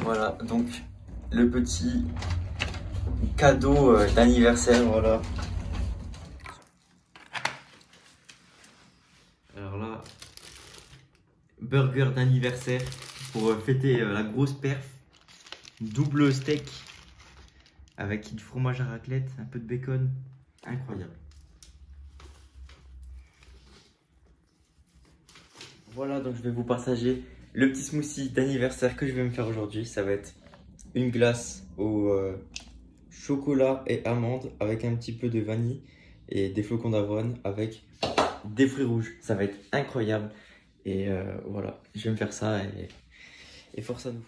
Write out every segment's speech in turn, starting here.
Voilà, donc le petit cadeau d'anniversaire, voilà. Alors là, burger d'anniversaire pour fêter la grosse perf. Double steak avec du fromage à raclette, un peu de bacon, incroyable. Voilà, donc je vais vous partager le petit smoothie d'anniversaire que je vais me faire aujourd'hui. Ça va être une glace au chocolat et amandes avec un petit peu de vanille et des flocons d'avoine avec des fruits rouges. Ça va être incroyable. Et voilà, je vais me faire ça et force à nous.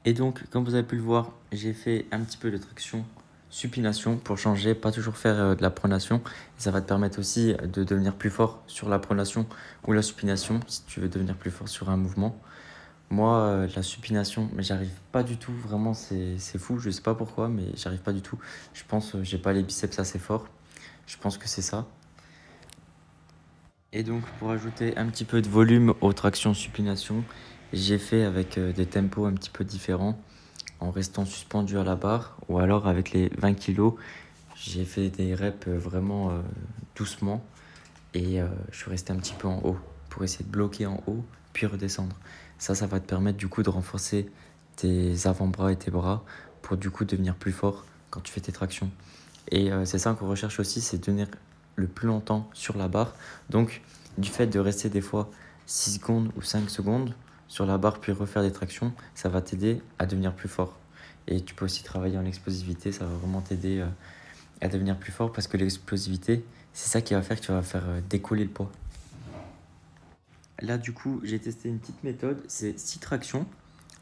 Et donc, comme vous avez pu le voir, j'ai fait un petit peu de traction, supination pour changer, pas toujours faire de la pronation. Et ça va te permettre aussi de devenir plus fort sur la pronation ou la supination si tu veux devenir plus fort sur un mouvement. Moi, la supination, mais j'arrive pas du tout, vraiment c'est fou, je sais pas pourquoi, mais j'arrive pas du tout. Je pense que j'ai pas les biceps assez forts, je pense que c'est ça. Et donc pour ajouter un petit peu de volume aux tractions supination, j'ai fait avec des tempos un petit peu différents en restant suspendu à la barre ou alors avec les 20 kg, j'ai fait des reps vraiment doucement et je suis resté un petit peu en haut pour essayer de bloquer en haut puis redescendre. Ça va te permettre du coup de renforcer tes avant-bras et tes bras pour du coup devenir plus fort quand tu fais tes tractions. Et c'est ça qu'on recherche aussi, c'est tenir le plus longtemps sur la barre. Donc du fait de rester des fois 6 secondes ou 5 secondes sur la barre puis refaire des tractions, ça va t'aider à devenir plus fort. Et tu peux aussi travailler en explosivité, ça va vraiment t'aider à devenir plus fort parce que l'explosivité, c'est ça qui va faire que tu vas faire décoller le poids. Là du coup, j'ai testé une petite méthode, c'est 6 tractions.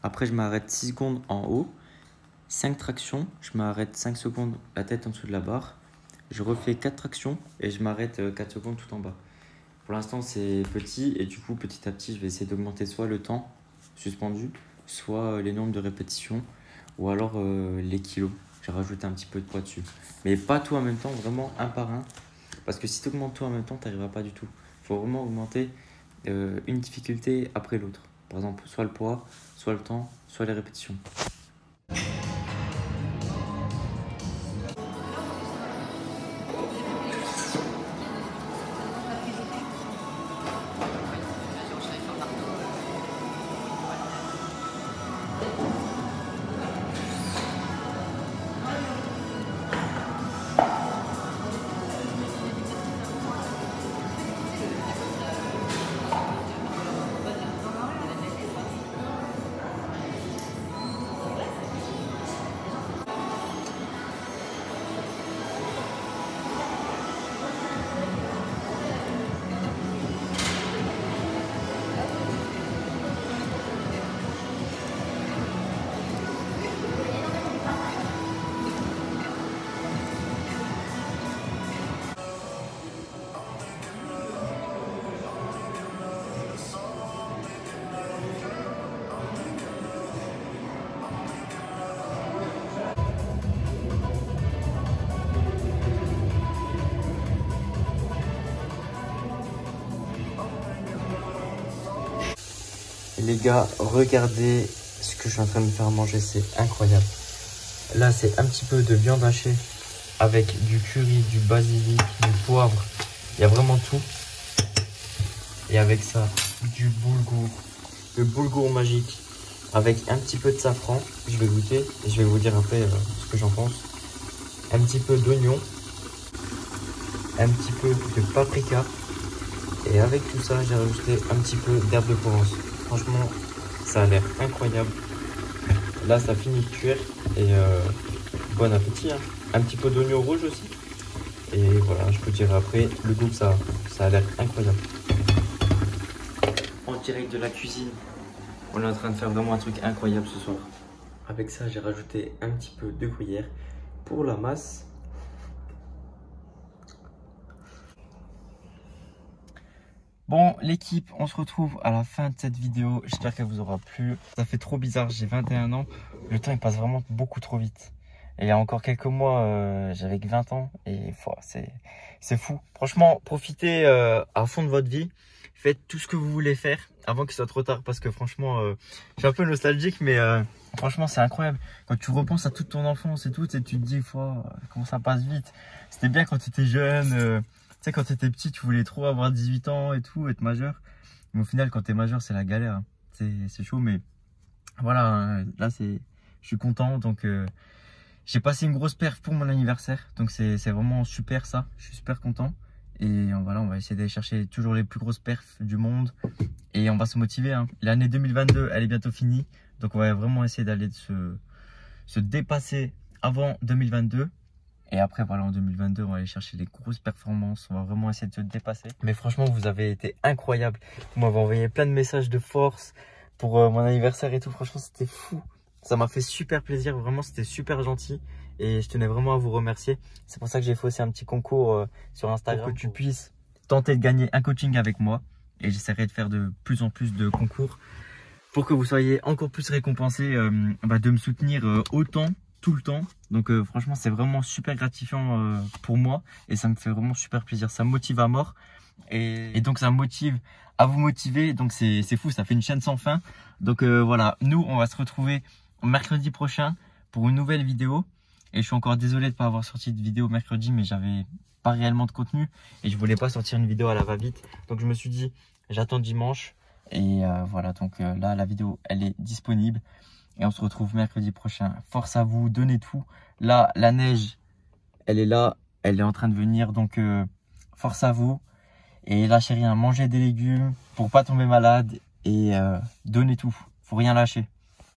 Après je m'arrête 6 secondes en haut, 5 tractions, je m'arrête 5 secondes la tête en dessous de la barre. Je refais 4 tractions et je m'arrête 4 secondes tout en bas. Pour l'instant, c'est petit et du coup, petit à petit, je vais essayer d'augmenter soit le temps suspendu, soit les nombres de répétitions ou alors les kilos. J'ai rajouté un petit peu de poids dessus. Mais pas tout en même temps, vraiment un par un. Parce que si tu augmentes tout en même temps, tu n'arriveras pas du tout. Il faut vraiment augmenter une difficulté après l'autre. Par exemple, soit le poids, soit le temps, soit les répétitions. Les gars, regardez ce que je suis en train de faire manger, c'est incroyable. Là, c'est un petit peu de viande hachée avec du curry, du basilic, du poivre. Il y a vraiment tout. Et avec ça, du boulgour. Le boulgour magique avec un petit peu de safran. Je vais goûter et je vais vous dire après ce que j'en pense. Un petit peu d'oignon. Un petit peu de paprika. Et avec tout ça, j'ai rajouté un petit peu d'herbe de Provence. Franchement, ça a l'air incroyable. Là, ça finit de cuire. Et bon appétit. Hein. Un petit peu d'oignon rouge aussi. Et voilà, je peux dire après le goût que ça a. Ça a l'air incroyable. En direct de la cuisine, on est en train de faire vraiment un truc incroyable ce soir. Avec ça, j'ai rajouté un petit peu de gruyère pour la masse. Bon, l'équipe, on se retrouve à la fin de cette vidéo. J'espère qu'elle vous aura plu. Ça fait trop bizarre, j'ai 21 ans. Le temps, il passe vraiment beaucoup trop vite. Et il y a encore quelques mois, j'avais que 20 ans. Et c'est fou. Franchement, profitez à fond de votre vie. Faites tout ce que vous voulez faire avant qu'il soit trop tard. Parce que franchement, je suis un peu nostalgique. Mais franchement, c'est incroyable. Quand tu repenses à toute ton enfance et tout, tu te dis, comment ça passe vite. C'était bien quand tu étais jeune. Tu sais, quand tu étais petit, tu voulais trop avoir 18 ans et tout, être majeur. Mais au final, quand tu es majeur, c'est la galère. Hein. C'est chaud, mais voilà, hein, là, je suis content. Donc, j'ai passé une grosse perf pour mon anniversaire. Donc, c'est vraiment super ça. Je suis super content. Et voilà, on va essayer d'aller chercher toujours les plus grosses perfs du monde. Et on va se motiver. Hein. L'année 2022, elle est bientôt finie. Donc, on va vraiment essayer d'aller se dépasser avant 2022. Et après, voilà, en 2022, on va aller chercher les grosses performances. On va vraiment essayer de se dépasser. Mais franchement, vous avez été incroyables. Vous m'avez envoyé plein de messages de force pour mon anniversaire et tout. Franchement, c'était fou. Ça m'a fait super plaisir. Vraiment, c'était super gentil. Et je tenais vraiment à vous remercier. C'est pour ça que j'ai fait aussi un petit concours sur Instagram. Pour que tu puisses tenter de gagner un coaching avec moi. Et j'essaierai de faire de plus en plus de concours pour que vous soyez encore plus récompensés de me soutenir autant. Tout le temps. Donc franchement, c'est vraiment super gratifiant pour moi et ça me fait vraiment super plaisir. Ça me motive à mort et donc ça me motive à vous motiver. Donc c'est fou, ça fait une chaîne sans fin. Donc voilà, nous on va se retrouver mercredi prochain pour une nouvelle vidéo. Et je suis encore désolé de ne pas avoir sorti de vidéo mercredi, mais j'avais pas réellement de contenu et je voulais pas sortir une vidéo à la va-vite. Donc je me suis dit, j'attends dimanche et voilà. Donc là, la vidéo elle est disponible. Et on se retrouve mercredi prochain. Force à vous, donnez tout. Là, la neige, elle est là. Elle est en train de venir. Donc, force à vous. Et lâchez rien. Mangez des légumes pour pas tomber malade. Et donnez tout. Faut rien lâcher.